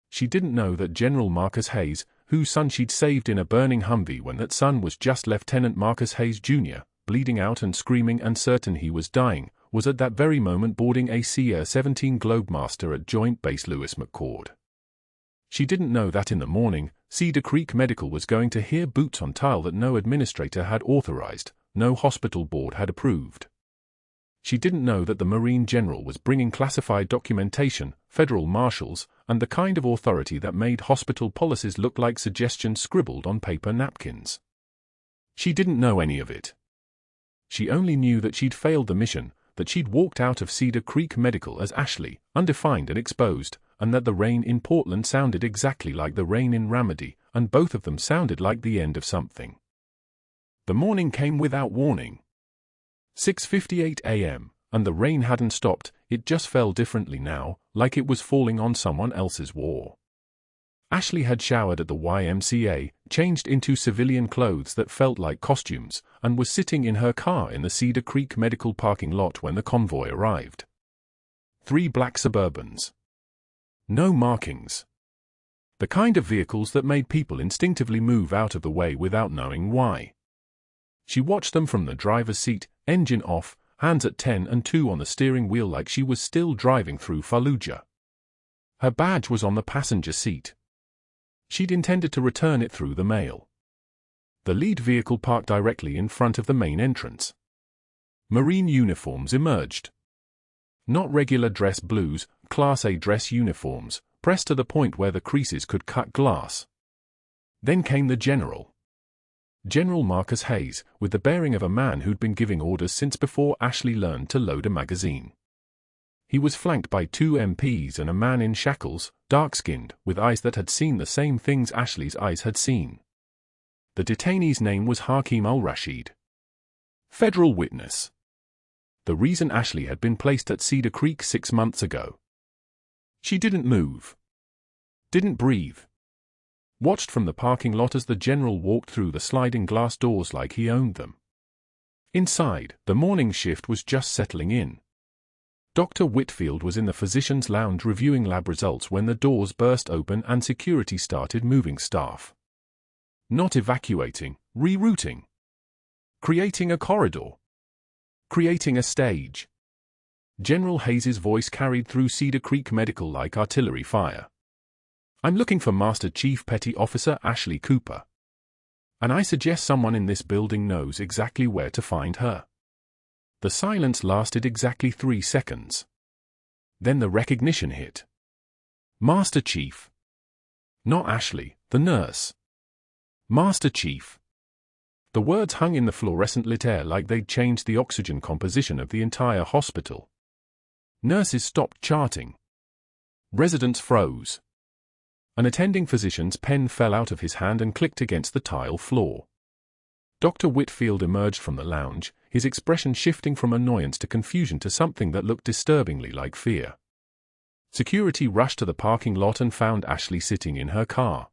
She didn't know that General Marcus Hayes, whose son she'd saved in a burning Humvee when that son was just Lieutenant Marcus Hayes Jr., bleeding out and screaming and certain he was dying, was at that very moment boarding a CR-17 Globemaster at Joint Base Lewis McChord. She didn't know that in the morning, Cedar Creek Medical was going to hear boots on tile that no administrator had authorized, no hospital board had approved. She didn't know that the Marine General was bringing classified documentation, federal marshals, and the kind of authority that made hospital policies look like suggestions scribbled on paper napkins. She didn't know any of it. She only knew that she'd failed the mission, that she'd walked out of Cedar Creek Medical as Ashley, undefined and exposed, and that the rain in Portland sounded exactly like the rain in Ramadi, and both of them sounded like the end of something. The morning came without warning. 6:58 a.m., and the rain hadn't stopped, it just fell differently now, like it was falling on someone else's war. Ashley had showered at the YMCA, changed into civilian clothes that felt like costumes, and was sitting in her car in the Cedar Creek Medical parking lot when the convoy arrived. 3 black Suburbans. No markings. The kind of vehicles that made people instinctively move out of the way without knowing why. She watched them from the driver's seat, engine off, hands at 10 and 2 on the steering wheel like she was still driving through Fallujah. Her badge was on the passenger seat. She'd intended to return it through the mail. The lead vehicle parked directly in front of the main entrance. Marine uniforms emerged. Not regular dress blues, Class A dress uniforms, pressed to the point where the creases could cut glass. Then came the General. General Marcus Hayes, with the bearing of a man who'd been giving orders since before Ashley learned to load a magazine. He was flanked by 2 MPs and a man in shackles, dark-skinned, with eyes that had seen the same things Ashley's eyes had seen. The detainee's name was Hakeem al-Rashid. Federal witness. The reason Ashley had been placed at Cedar Creek 6 months ago. She didn't move. Didn't breathe. Watched from the parking lot as the General walked through the sliding glass doors like he owned them. Inside, the morning shift was just settling in. Dr. Whitfield was in the physician's lounge reviewing lab results when the doors burst open and security started moving staff. Not evacuating, rerouting. Creating a corridor. Creating a stage. General Hayes's voice carried through Cedar Creek Medical like artillery fire. I'm looking for Master Chief Petty Officer Ashley Cooper. And I suggest someone in this building knows exactly where to find her. The silence lasted exactly 3 seconds. Then the recognition hit. Master Chief. Not Ashley, the nurse. Master Chief. The words hung in the fluorescent lit air like they'd changed the oxygen composition of the entire hospital. Nurses stopped charting. Residents froze. An attending physician's pen fell out of his hand and clicked against the tile floor. Dr. Whitfield emerged from the lounge, his expression shifting from annoyance to confusion to something that looked disturbingly like fear. Security rushed to the parking lot and found Ashley sitting in her car.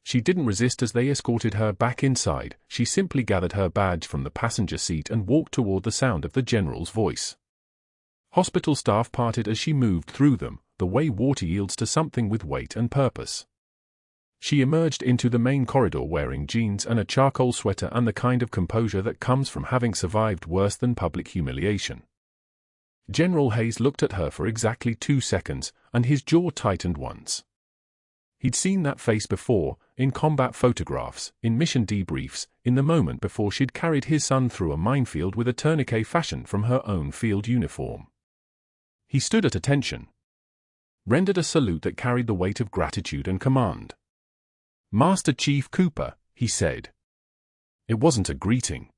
She didn't resist as they escorted her back inside, she simply gathered her badge from the passenger seat and walked toward the sound of the General's voice. Hospital staff parted as she moved through them, the way water yields to something with weight and purpose. She emerged into the main corridor wearing jeans and a charcoal sweater and the kind of composure that comes from having survived worse than public humiliation. General Hayes looked at her for exactly 2 seconds, and his jaw tightened once. He'd seen that face before, in combat photographs, in mission debriefs, in the moment before she'd carried his son through a minefield with a tourniquet fashioned from her own field uniform. He stood at attention, rendered a salute that carried the weight of gratitude and command. "Master Chief Cooper," he said. It wasn't a greeting.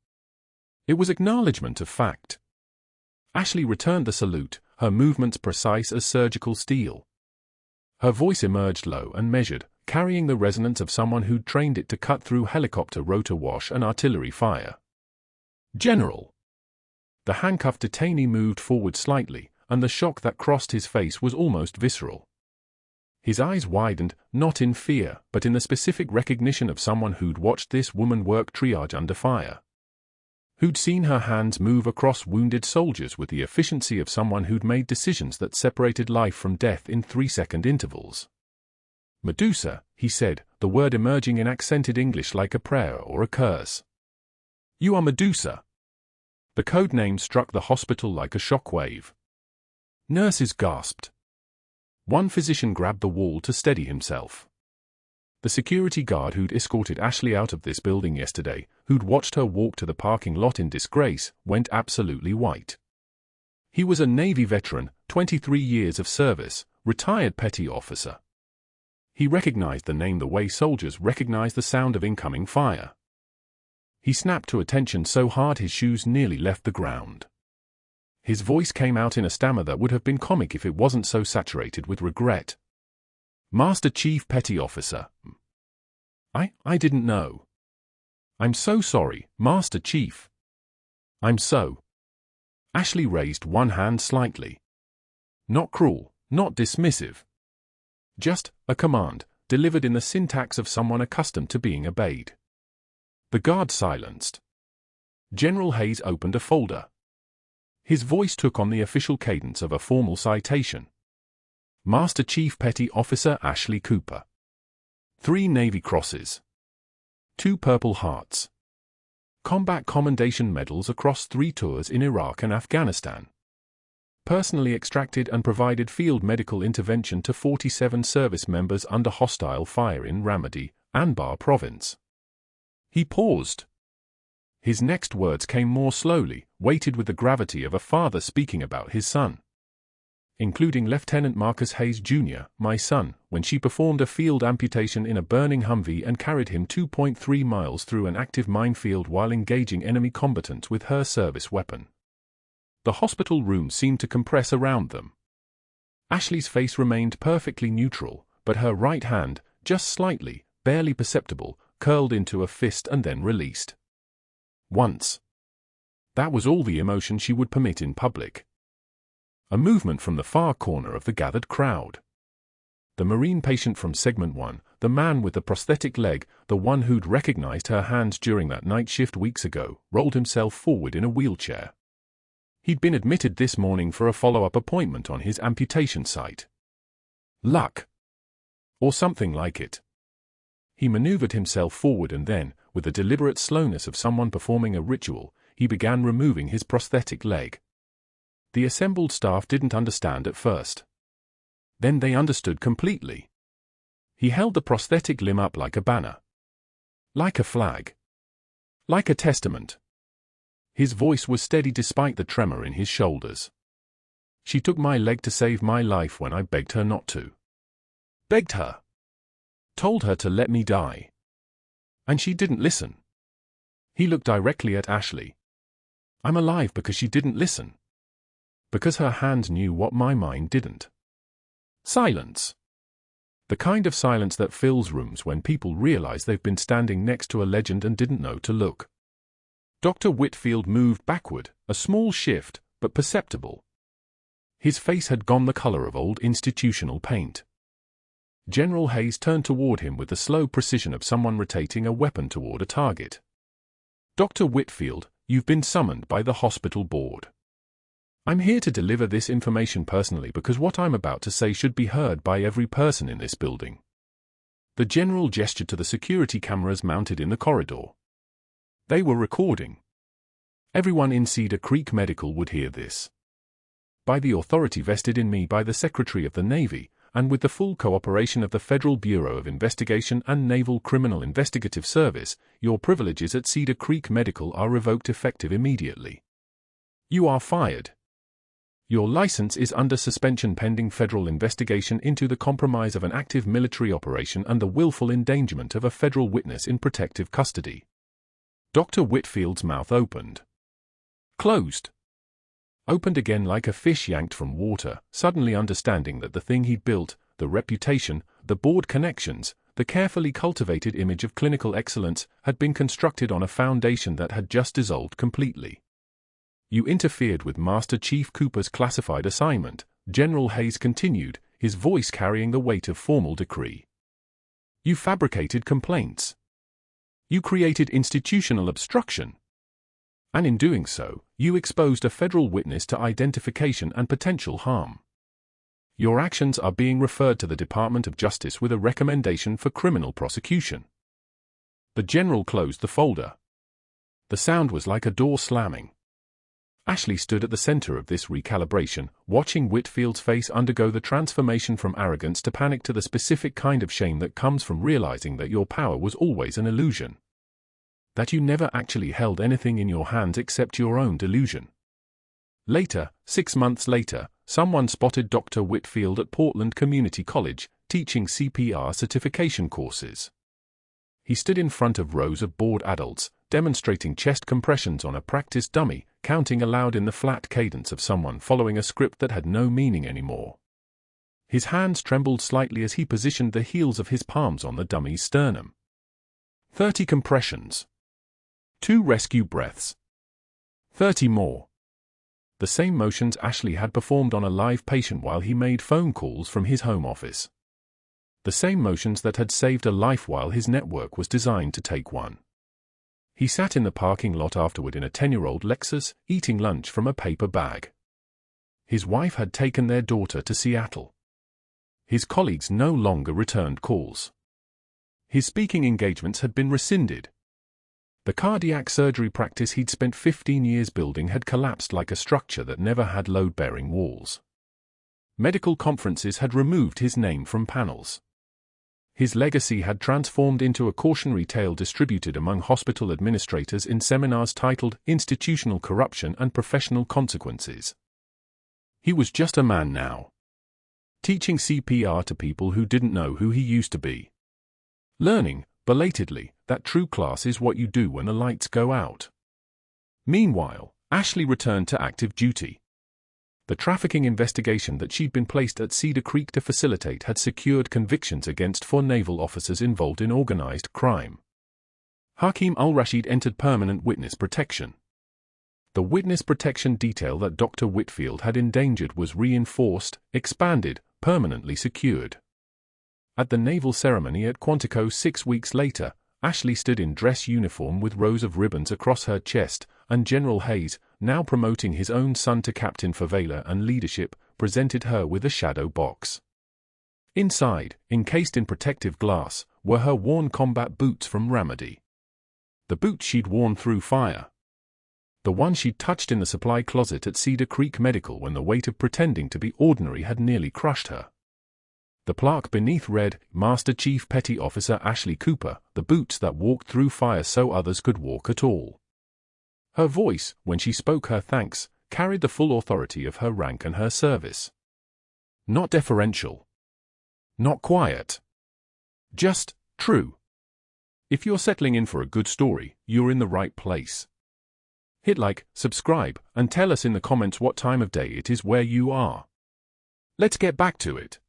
It was acknowledgement of fact. Ashley returned the salute, her movements precise as surgical steel. Her voice emerged low and measured, carrying the resonance of someone who'd trained it to cut through helicopter rotor wash and artillery fire. "General." The handcuffed detainee moved forward slightly, and the shock that crossed his face was almost visceral. His eyes widened, not in fear, but in the specific recognition of someone who'd watched this woman work triage under fire. Who'd seen her hands move across wounded soldiers with the efficiency of someone who'd made decisions that separated life from death in 3-second intervals. "Medusa," he said, the word emerging in accented English like a prayer or a curse. "You are Medusa." The code name struck the hospital like a shockwave. Nurses gasped. One physician grabbed the wall to steady himself. The security guard who'd escorted Ashley out of this building yesterday, who'd watched her walk to the parking lot in disgrace, went absolutely white. He was a Navy veteran, 23 years of service, retired petty officer. He recognized the name the way soldiers recognize the sound of incoming fire. He snapped to attention so hard his shoes nearly left the ground. His voice came out in a stammer that would have been comic if it wasn't so saturated with regret. "Master Chief Petty Officer. I didn't know. I'm so sorry, Master Chief. I'm so." Ashley raised one hand slightly. Not cruel, not dismissive. Just a command, delivered in the syntax of someone accustomed to being obeyed. The guard silenced. General Hayes opened a folder. His voice took on the official cadence of a formal citation. "Master Chief Petty Officer Ashley Cooper. 3 Navy Crosses. 2 Purple Hearts. Combat Commendation Medals across 3 tours in Iraq and Afghanistan. Personally extracted and provided field medical intervention to 47 service members under hostile fire in Ramadi, Anbar Province." He paused. His next words came more slowly, weighted with the gravity of a father speaking about his son. "Including Lieutenant Marcus Hayes Jr., my son, when she performed a field amputation in a burning Humvee and carried him 2.3 miles through an active minefield while engaging enemy combatants with her service weapon." The hospital room seemed to compress around them. Ashley's face remained perfectly neutral, but her right hand, just slightly, barely perceptible, curled into a fist and then released. Once. That was all the emotion she would permit in public. A movement from the far corner of the gathered crowd. The Marine patient from Segment 1, the man with the prosthetic leg, the one who'd recognized her hands during that night shift weeks ago, rolled himself forward in a wheelchair. He'd been admitted this morning for a follow-up appointment on his amputation site. Luck. Or something like it. He maneuvered himself forward and then, with the deliberate slowness of someone performing a ritual, he began removing his prosthetic leg. The assembled staff didn't understand at first. Then they understood completely. He held the prosthetic limb up like a banner. Like a flag. Like a testament. His voice was steady despite the tremor in his shoulders. "She took my leg to save my life when I begged her not to. Begged her. Told her to let me die. And she didn't listen." He looked directly at Ashley. "I'm alive because she didn't listen. Because her hand knew what my mind didn't." Silence. The kind of silence that fills rooms when people realize they've been standing next to a legend and didn't know to look. Dr. Whitfield moved backward, a small shift, but perceptible. His face had gone the color of old institutional paint. General Hayes turned toward him with the slow precision of someone rotating a weapon toward a target. "Dr. Whitfield, you've been summoned by the hospital board. I'm here to deliver this information personally because what I'm about to say should be heard by every person in this building." The general gestured to the security cameras mounted in the corridor. They were recording. Everyone in Cedar Creek Medical would hear this. "By the authority vested in me by the Secretary of the Navy, and with the full cooperation of the Federal Bureau of Investigation and Naval Criminal Investigative Service, your privileges at Cedar Creek Medical are revoked effective immediately. You are fired. Your license is under suspension pending federal investigation into the compromise of an active military operation and the willful endangerment of a federal witness in protective custody. Dr. Whitfield's mouth opened. Closed. Opened again like a fish yanked from water, suddenly understanding that the thing he'd built, the reputation, the board connections, the carefully cultivated image of clinical excellence, had been constructed on a foundation that had just dissolved completely. You interfered with Master Chief Cooper's classified assignment, General Hayes continued, his voice carrying the weight of formal decree. You fabricated complaints. You created institutional obstruction. And in doing so, you exposed a federal witness to identification and potential harm. Your actions are being referred to the Department of Justice with a recommendation for criminal prosecution. The general closed the folder. The sound was like a door slamming. Ashley stood at the center of this recalibration, watching Whitfield's face undergo the transformation from arrogance to panic to the specific kind of shame that comes from realizing that your power was always an illusion. That you never actually held anything in your hands except your own delusion. Later, 6 months later, someone spotted Dr. Whitfield at Portland Community College, teaching CPR certification courses. He stood in front of rows of bored adults, demonstrating chest compressions on a practice dummy, counting aloud in the flat cadence of someone following a script that had no meaning anymore. His hands trembled slightly as he positioned the heels of his palms on the dummy's sternum. 30 compressions. 2 rescue breaths. 30 more. The same motions Ashley had performed on a live patient while he made phone calls from his home office. The same motions that had saved a life while his network was designed to take one. He sat in the parking lot afterward in a 10-year-old Lexus, eating lunch from a paper bag. His wife had taken their daughter to Seattle. His colleagues no longer returned calls. His speaking engagements had been rescinded. The cardiac surgery practice he'd spent 15 years building had collapsed like a structure that never had load-bearing walls. Medical conferences had removed his name from panels. His legacy had transformed into a cautionary tale distributed among hospital administrators in seminars titled Institutional Corruption and Professional Consequences. He was just a man now. Teaching CPR to people who didn't know who he used to be. Learning, belatedly, that true class is what you do when the lights go out. Meanwhile, Ashley returned to active duty. The trafficking investigation that she'd been placed at Cedar Creek to facilitate had secured convictions against 4 naval officers involved in organized crime. Hakeem al-Rashid entered permanent witness protection. The witness protection detail that Dr. Whitfield had endangered was reinforced, expanded, permanently secured. At the naval ceremony at Quantico 6 weeks later, Ashley stood in dress uniform with rows of ribbons across her chest, and General Hayes, now promoting his own son to captain for valor and leadership, presented her with a shadow box. Inside, encased in protective glass, were her worn combat boots from Ramadi. The boots she'd worn through fire. The one she'd touched in the supply closet at Cedar Creek Medical when the weight of pretending to be ordinary had nearly crushed her. The plaque beneath read, Master Chief Petty Officer Ashley Cooper, the boots that walked through fire so others could walk at all. Her voice, when she spoke her thanks, carried the full authority of her rank and her service. Not deferential. Not quiet. Just true. If you're settling in for a good story, you're in the right place. Hit like, subscribe, and tell us in the comments what time of day it is where you are. Let's get back to it.